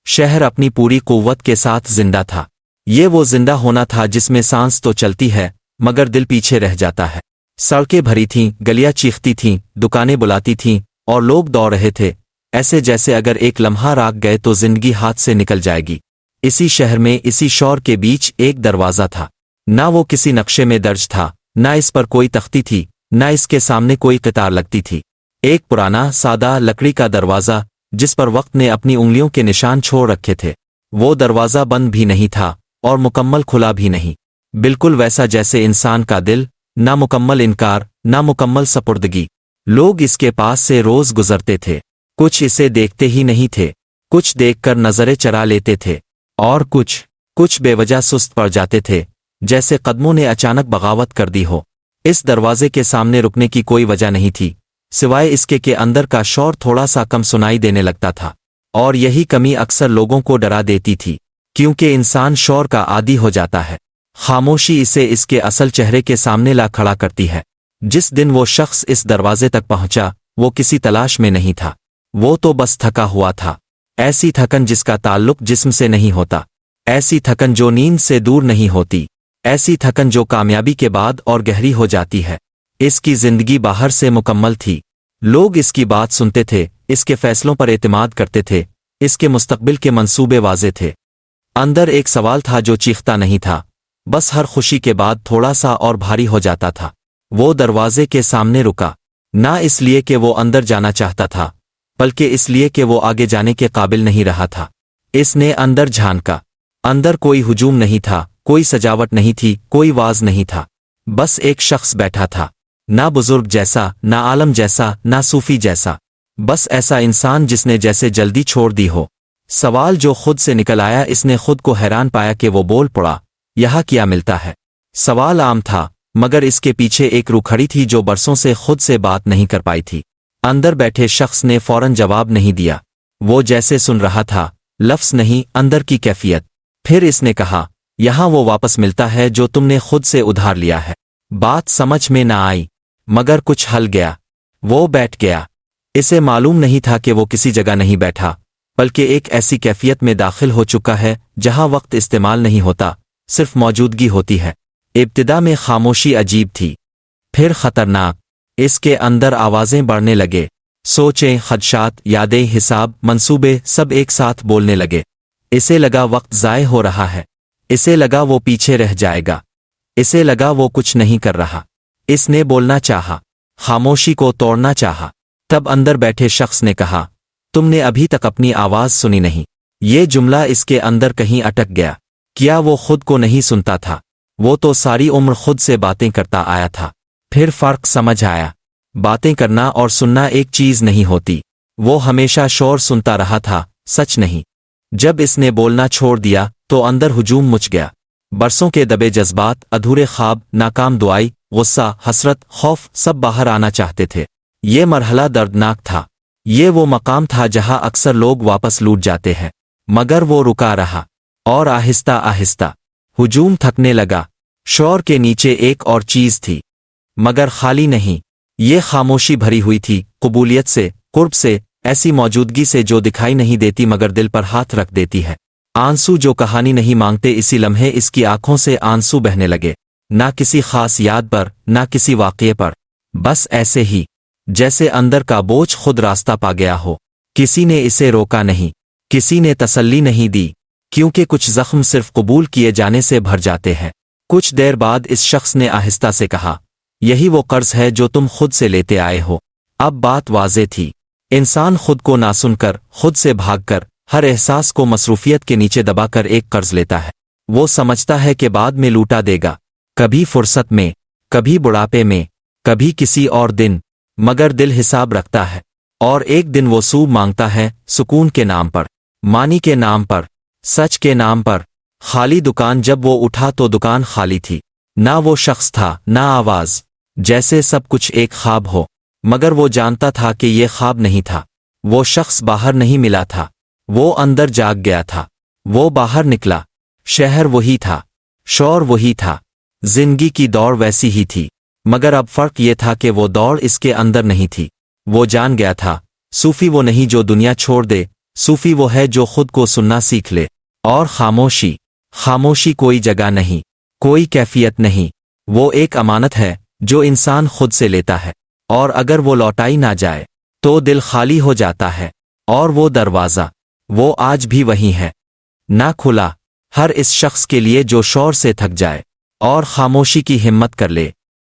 शहर अपनी पूरी कुव्वत के साथ जिंदा था। ये वो जिंदा होना था जिसमें सांस तो चलती है मगर दिल पीछे रह जाता है। सड़कें भरी थीं, गलियां चीखती थीं, दुकानें बुलाती थीं और लोग दौड़ रहे थे, ऐसे जैसे अगर एक लम्हा राख गए तो जिंदगी हाथ से निकल जाएगी। इसी शहर में, इसी शोर के बीच एक दरवाज़ा था। ना वो किसी नक्शे में दर्ज था, ना इस पर कोई तख्ती थी, ना इसके सामने कोई कतार लगती थी। एक पुराना सादा लकड़ी का दरवाज़ा जिस पर वक्त ने अपनी उंगलियों के निशान छोड़ रखे थे। वो दरवाज़ा बंद भी नहीं था और मुकम्मल खुला भी नहीं, बिल्कुल वैसा जैसे इंसान का दिल, ना मुकम्मल इनकार, ना मुकम्मल सपुर्दगी। लोग इसके पास से रोज गुजरते थे, कुछ इसे देखते ही नहीं थे, कुछ देखकर नजरें चरा लेते थे और कुछ बेवजह सुस्त पड़ जाते थे, जैसे कदमों ने अचानक बगावत कर दी हो। इस दरवाजे के सामने रुकने की कोई वजह नहीं थी, सिवाय इसके कि अंदर का शोर थोड़ा सा कम सुनाई देने लगता था, और यही कमी अक्सर लोगों को डरा देती थी, क्योंकि इंसान शोर का आदी हो जाता है। खामोशी इसे इसके असल चेहरे के सामने ला खड़ा करती है। जिस दिन वो शख्स इस दरवाजे तक पहुंचा, वो किसी तलाश में नहीं था, वो तो बस थका हुआ था। ऐसी थकन जिसका ताल्लुक जिस्म से नहीं होता, ऐसी थकन जो नींद से दूर नहीं होती, ऐसी थकन जो कामयाबी के बाद और गहरी हो जाती है। इसकी जिंदगी बाहर से मुकम्मल थी। लोग इसकी बात सुनते थे, इसके फैसलों पर एतमाद करते थे, इसके मुस्तकबिल के मंसूबे वाजे थे। अंदर एक सवाल था जो चीखता नहीं था, बस हर खुशी के बाद थोड़ा सा और भारी हो जाता था। वो दरवाजे के सामने रुका, ना इसलिए कि वो अंदर जाना चाहता था, बल्कि इसलिए कि वो आगे जाने के काबिल नहीं रहा था। इसने अंदर झांका। अंदर कोई हुजूम नहीं था, कोई सजावट नहीं थी, कोई वाज नहीं था। बस एक शख्स बैठा था, ना बुजुर्ग जैसा, ना आलम जैसा, ना सूफी जैसा, बस ऐसा इंसान जिसने जैसे जल्दी छोड़ दी हो। सवाल जो खुद से निकल आया, इसने खुद को हैरान पाया कि वो बोल पड़ा, यहाँ क्या मिलता है? सवाल आम था, मगर इसके पीछे एक रूह खड़ी थी जो बरसों से खुद से बात नहीं कर पाई थी। अंदर बैठे शख्स ने फौरन जवाब नहीं दिया, वो जैसे सुन रहा था, लफ्ज़ नहीं, अंदर की कैफियत। फिर इसने कहा, यहाँ वो वापस मिलता है जो तुमने खुद से उधार लिया है। बात समझ में ना आई, मगर कुछ हल गया। वो बैठ गया। इसे मालूम नहीं था कि वो किसी जगह नहीं बैठा, बल्कि एक ऐसी कैफियत में दाखिल हो चुका है जहां वक्त इस्तेमाल नहीं होता, सिर्फ मौजूदगी होती है। इब्तिदा में खामोशी अजीब थी, फिर खतरनाक। इसके अंदर आवाजें बढ़ने लगे, सोचें, खदशात, यादें, हिसाब, मंसूबे सब एक साथ बोलने लगे। इसे लगा वक्त ज़ाय हो रहा है, इसे लगा वो पीछे रह जाएगा, इसे लगा वो कुछ नहीं कर रहा। इसने बोलना चाहा, खामोशी को तोड़ना चाहा। तब अंदर बैठे शख्स ने कहा, तुमने अभी तक अपनी आवाज सुनी नहीं। ये जुमला इसके अंदर कहीं अटक गया। क्या वो खुद को नहीं सुनता था? वो तो सारी उम्र खुद से बातें करता आया था। फिर फर्क समझ आया, बातें करना और सुनना एक चीज नहीं होती। वो हमेशा शोर सुनता रहा था, सच नहीं। जब इसने बोलना छोड़ दिया तो अंदर हुजूम मच गया। बरसों के दबे जज्बात, अधूरे ख्वाब, नाकाम दुआई, गुस्सा, हसरत, खौफ सब बाहर आना चाहते थे। ये मरहला दर्दनाक था। ये वो मकाम था जहां अक्सर लोग वापस लूट जाते हैं, मगर वो रुका रहा। और आहिस्ता आहिस्ता हुजूम थकने लगा। शोर के नीचे एक और चीज थी, मगर खाली नहीं। ये खामोशी भरी हुई थी, कबूलियत से, कुर्ब से, ऐसी मौजूदगी से जो दिखाई नहीं देती मगर दिल पर हाथ रख देती है। आंसू जो कहानी नहीं मांगते। इसी लम्हे इसकी आंखों से आंसू बहने लगे, ना किसी खास याद पर, ना किसी वाक़ये पर, बस ऐसे ही जैसे अंदर का बोझ खुद रास्ता पा गया हो। किसी ने इसे रोका नहीं, किसी ने तसल्ली नहीं दी, क्योंकि कुछ जख्म सिर्फ कबूल किए जाने से भर जाते हैं। कुछ देर बाद इस शख्स ने आहिस्ता से कहा, यही वो कर्ज है जो तुम खुद से लेते आए हो। अब बात वाज़े थी। इंसान खुद को ना सुनकर, खुद से भागकर, हर एहसास को मसरूफियत के नीचे दबाकर एक कर्ज लेता है। वो समझता है कि बाद में लूटा देगा, कभी फुर्सत में, कभी बुढ़ापे में, कभी किसी और दिन, मगर दिल हिसाब रखता है। और एक दिन वो सूब मांगता है, सुकून के नाम पर, मानी के नाम पर, सच के नाम पर। खाली दुकान। जब वो उठा तो दुकान खाली थी। ना वो शख्स था, ना आवाज, जैसे सब कुछ एक ख्वाब हो। मगर वो जानता था कि ये ख्वाब नहीं था। वो शख्स बाहर नहीं मिला था, वो अंदर जाग गया था। वो बाहर निकला, शहर वही था, शोर वही था, जिंदगी की दौड़ वैसी ही थी, मगर अब फर्क ये था कि वो दौड़ इसके अंदर नहीं थी। वो जान गया था, सूफी वो नहीं जो दुनिया छोड़ दे, सूफी वो है जो खुद को सुनना सीख ले। और खामोशी, खामोशी कोई जगह नहीं, कोई कैफियत नहीं, वो एक अमानत है जो इंसान खुद से लेता है, और अगर वो लौटाई ना जाए तो दिल खाली हो जाता है। और वो दरवाज़ा, वो आज भी वही है, ना खुला। हर इस शख्स के लिए जो शौर से थक जाए और खामोशी की हिम्मत कर ले।